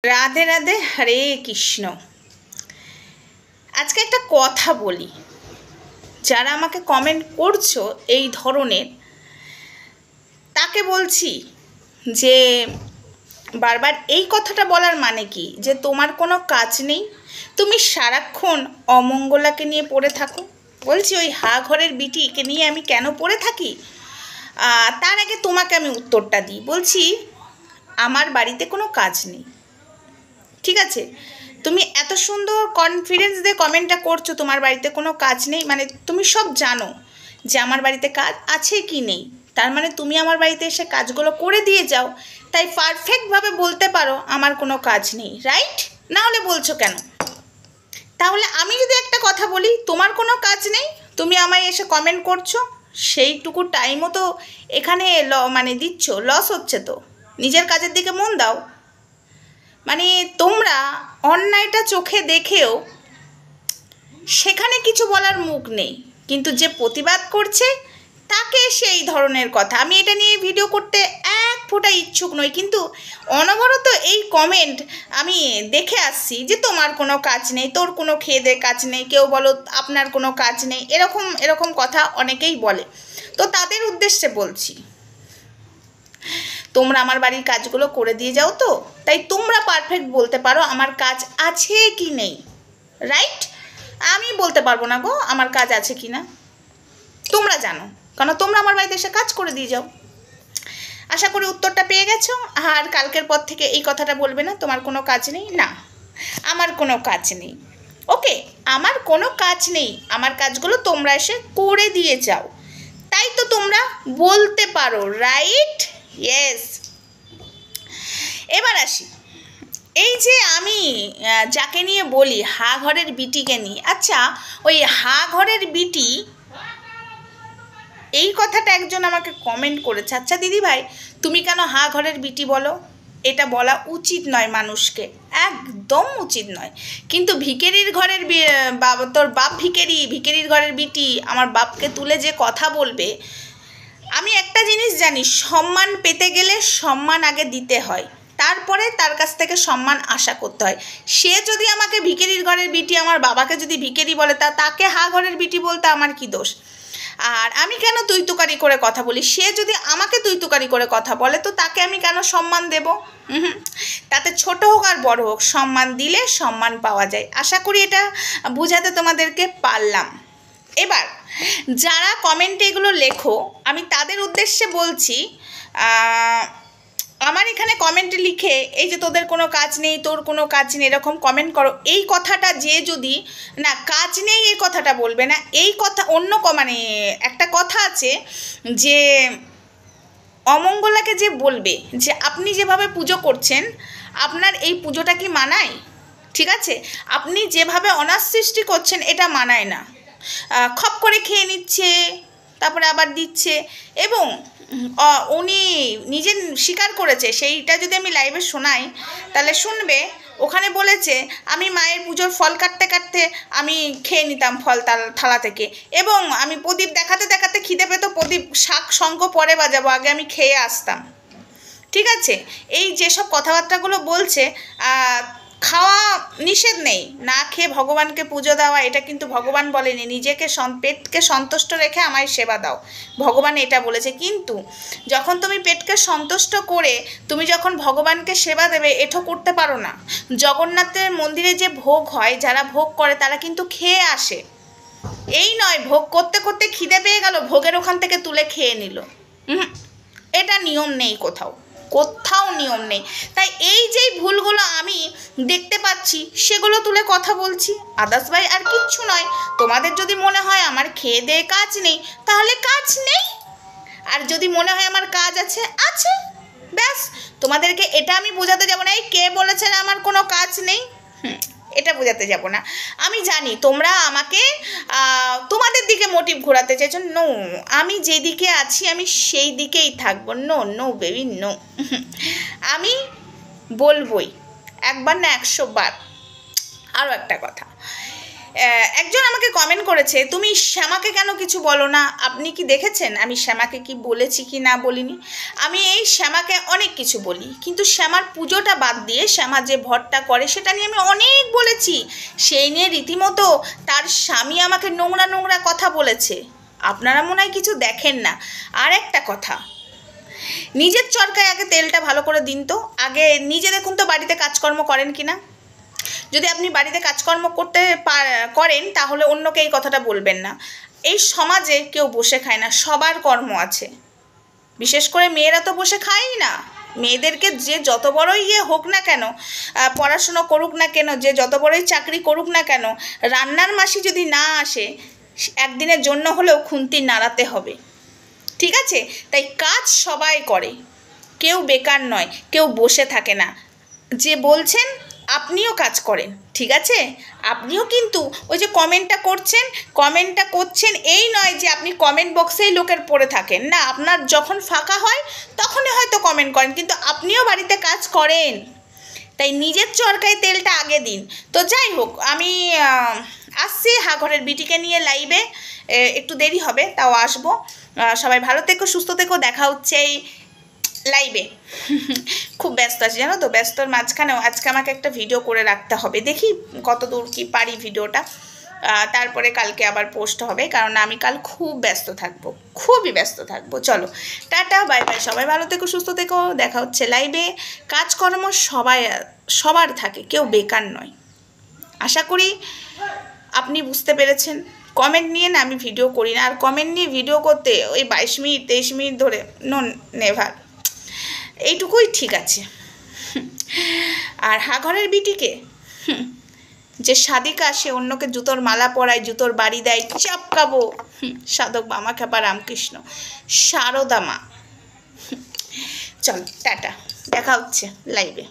রাধে রাধে, হরে কৃষ্ণ। আজকে একটা কথা বলি, যারা আমাকে কমেন্ট করছো এই ধরনের, তাকে বলছি যে বারবার এই কথাটা বলার মানে কি, যে তোমার কোনো কাজ নেই, তুমি সারাক্ষণ অমঙ্গলাকে নিয়ে পড়ে থাকো। বলছি ওই হা ঘরের বিটিকে নিয়ে আমি কেন পড়ে থাকি, তার আগে তোমাকে আমি উত্তরটা দিই। বলছি আমার বাড়িতে কোনো কাজ নেই, ঠিক আছে? তুমি এত সুন্দর কনফিডেন্স দিয়ে কমেন্টটা করছো তোমার বাড়িতে কোনো কাজ নেই, মানে তুমি সব জানো যে আমার বাড়িতে কাজ আছে কি নেই। তার মানে তুমি আমার বাড়িতে এসে কাজগুলো করে দিয়ে যাও, তাই পারফেক্টভাবে বলতে পারো আমার কোনো কাজ নেই, রাইট? না হলে বলছো কেন? তাহলে আমি যদি একটা কথা বলি তোমার কোনো কাজ নেই, তুমি আমায় এসে কমেন্ট করছো, সেইটুকু টাইমও তো এখানে মানে দিচ্ছ, লস হচ্ছে তো। নিজের কাজের দিকে মন দাও। মানে তোমরা অন্যায়টা চোখে দেখেও সেখানে কিছু বলার মুখ নেই, কিন্তু যে প্রতিবাদ করছে তাকে সেই ধরনের কথা। আমি এটা নিয়ে ভিডিও করতে এক ফোঁটা ইচ্ছুক নই, কিন্তু অনবরত এই কমেন্ট আমি দেখে আসছি যে তোমার কোনো কাজ নেই, তোর কোনো খেয়ে দে কাজ নেই, কেউ বলো আপনার কোনো কাজ নেই, এরকম এরকম কথা অনেকেই বলে। তো তাদের উদ্দেশ্যে বলছি, তোমরা আমার বাড়ির কাজগুলো করে দিয়ে যাও, তো তাই তোমরা পারফেক্ট বলতে পারো আমার কাজ আছে কি নেই, রাইট? আমি বলতে পারবো না গো আমার কাজ আছে কি না, তোমরা জানো, কারণ তোমরা আমার বাড়িতে এসে কাজ করে দিয়ে যাও। আশা করি উত্তরটা পেয়ে গেছো। আর কালকের পর থেকে এই কথাটা বলবে না তোমার কোনো কাজ নেই। না, আমার কোনো কাজ নেই, ওকে? আমার কোনো কাজ নেই, আমার কাজগুলো তোমরা এসে করে দিয়ে যাও, তাই তো তোমরা বলতে পারো, রাইট? ইয়েস। এবার আসি, এই যে আমি যাকে নিয়ে বলি হা ঘরের বিটিকে নিয়ে, আচ্ছা ওই হা ঘরের বিটি এই কথাটা একজন আমাকে কমেন্ট করেছে, আচ্ছা দিদি ভাই তুমি কেন হা ঘরের বিটি বলো? এটা বলা উচিত নয় মানুষকে, একদম উচিত নয়। কিন্তু ভিখারির ঘরের তোর বাপ ভিখারি, ভিখারির ঘরের বিটি আমার বাপকে তুলে যে কথা বলবে, আমি একটা জিনিস জানি, সম্মান পেতে গেলে সম্মান আগে দিতে হয়, তারপরে তার কাছ থেকে সম্মান আশা করতে হয়। সে যদি আমাকে ভিখারির ঘরের বিটি, আমার বাবাকে যদি ভিখারি বলে, তাকে হা ঘরের বিটি বলতে আমার কি দোষ? আর আমি কেন তুই তুকারি করে কথা বলি? সে যদি আমাকে তুই তুকারি করে কথা বলে, তো তাকে আমি কেন সম্মান দেব? তাতে ছোট হোক আর বড় হোক, সম্মান দিলে সম্মান পাওয়া যায়। আশা করি এটা বুঝাতে তোমাদেরকে পারলাম। এবার যারা কমেন্টে এগুলো লেখো, আমি তাদের উদ্দেশ্যে বলছি, আমার এখানে কমেন্টে লিখে এই যে তোদের কোনো কাজ নেই, তোর কোনো কাজ নেই, এরকম কমেন্ট করো, এই কথাটা যে যদি না কাজ নেই এই কথাটা বলবে না, এই কথা অন্য মানে একটা কথা আছে যে অমঙ্গলাকে যে বলবে যে আপনি যেভাবে পুজো করছেন আপনার এই পুজোটা কি মানায়? ঠিক আছে, আপনি যেভাবে অনার সৃষ্টি করছেন এটা মানায় না। খপ করে খেয়ে নিচ্ছে, তারপরে আবার দিচ্ছে, এবং উনি নিজে স্বীকার করেছে, সেইটা যদি আমি লাইভে শোনাই তাহলে শুনবে। ওখানে বলেছে আমি মায়ের পুজোর ফল কাটতে কাটতে আমি খেয়ে নিতাম ফল থালা থেকে, এবং আমি প্রদীপ দেখাতে দেখাতে খিদে পেতো, প্রদীপ শাক শঙ্খ পরে বাজাবো, আগে আমি খেয়ে আসতাম। ঠিক আছে, এই যেসব কথাবার্তাগুলো বলছে, খাওয়া নিষেধ নেই, না খেয়ে ভগবানকে পুজো দেওয়া, এটা কিন্তু ভগবান বলেনি, নিজেকে পেটকে সন্তুষ্ট রেখে আমায় সেবা দাও, ভগবান এটা বলেছে। কিন্তু যখন তুমি পেটকে সন্তুষ্ট করে তুমি যখন ভগবানকে সেবা দেবে, এঠো করতে পারো না। জগন্নাথের মন্দিরে যে ভোগ হয়, যারা ভোগ করে তারা কিন্তু খেয়ে আসে, এই নয় ভোগ করতে করতে খিদে পেয়ে গেল ভোগের ওখান থেকে তুলে খেয়ে নিল। এটা নিয়ম নেই, কোথাও নিয়ম নেই। তাই এই যেই ভুলগুলো আমি দেখতে পাচ্ছি সেগুলো তুলে কথা বলছি, আদার্স ভাই আর কিচ্ছু নয়। তোমাদের যদি মনে হয় আমার খেয়ে দেয়ে কাজ নেই, তাহলে কাজ নেই, আর যদি মনে হয় আমার কাজ আছে, আছে, ব্যাস। তোমাদেরকে এটা আমি বোঝাতে যাব না এই কে বলেছে আমার কোনো কাজ নেই, এটা বোঝাতে যাব না। আমি জানি তোমরা আমাকে তোমাদের দিকে মোটিভ ঘোরাতে চাইছো। নো, আমি যেদিকে আছি আমি সেই দিকেই থাকবো। No no baby, no. আমি বলবই, একবার না 100 বার। আরও একটা কথা, একজন আমাকে কমেন্ট করেছে, তুমি শ্যামাকে কেন কিছু বলো না? আপনি কি দেখেছেন আমি শ্যামাকে কি বলেছি কি না বলিনি? আমি এই শ্যামাকে অনেক কিছু বলি, কিন্তু শ্যামার পুজোটা বাদ দিয়ে শ্যামা যে ভরটা করে সেটা নিয়ে আমি অনেক বলেছি। সেই নিয়ে রীতিমতো তার স্বামী আমাকে নোংরা নোংরা কথা বলেছে। আপনারা মনে হয় কিছু দেখেন না। আর একটা কথা, নিজের চরকায় আগে তেলটা ভালো করে দিন তো। আগে নিজে দেখুন তো বাড়িতে কাজকর্ম করেন কি না। যদি আপনি বাড়িতে কাজকর্ম করেন তাহলে অন্যকে এই কথাটা বলবেন না। এই সমাজে কেউ বসে খায় না, সবার কর্ম আছে। বিশেষ করে মেয়েরা তো বসে খায়ই না। মেয়েদেরকে যে যত বড়ই হোক না কেন, পড়াশুনো করুক না কেন, যে যত বড়ই চাকরি করুক না কেন, রান্নার মাসি যদি না আসে, একদিনের জন্য হলেও খুন্তি নাড়াতে হবে। ঠিক আছে? তাই কাজ সবাই করে, কেউ বেকার নয়, কেউ বসে থাকে না। যে বলছেন আপনিও কাজ করেন, ঠিক আছে? আপনিও কিন্তু ওই যে কমেন্টটা করছেন এই নয় যে আপনি কমেন্ট বক্সেই লোকের পড়ে থাকেন না। আপনার যখন ফাঁকা হয় তখনই হয়তো কমেন্ট করেন, কিন্তু আপনিও বাড়িতে কাজ করেন। তাই নিজের চরকায় তেলটা আগে দিন। তো যাই হোক, আমি আসছি হাঘরের বিটিকে নিয়ে লাইভে। একটু দেরি হবে, তাও আসবো। সবাই ভালো থেকো, সুস্থ থেকো। দেখা হচ্ছে এই লাইভে। খুব ব্যস্ত আছি জানো তো, ব্যস্তর মাঝখানেও আজকে আমাকে একটা ভিডিও করে রাখতে হবে। দেখি কত দূর কি পারি ভিডিওটা। তারপরে কালকে আবার পোস্ট হবে, কারণ আমি কাল খুব ব্যস্ত থাকবো, খুবই ব্যস্ত থাকবো। চলো, টাটা, বাই বাই। সবাই ভালো থেকো, সুস্থ থেকো। দেখা হচ্ছে লাইভে। কাজকর্ম সবার থাকে, কেউ বেকার নয়। আশা করি আপনি বুঝতে পেরেছেন। কমেন্ট নিয়ে না আমি ভিডিও করি না, আর কমেন্ট নিয়ে ভিডিও করতে ওই 22 মিনিট 23 মিনিট ধরে নেভার। এইটুকুই ঠিক আছে। আর হাঘরের বিটিকে যে সাদিকা, সে অন্যকে জুতোর মালা পরায়, জুতোর বাড়ি দেয়, চাপকাবো। সাধক বামা খেপা রামকৃষ্ণ শারদা মা। চল টাটা, দেখা হচ্ছে লাইভে।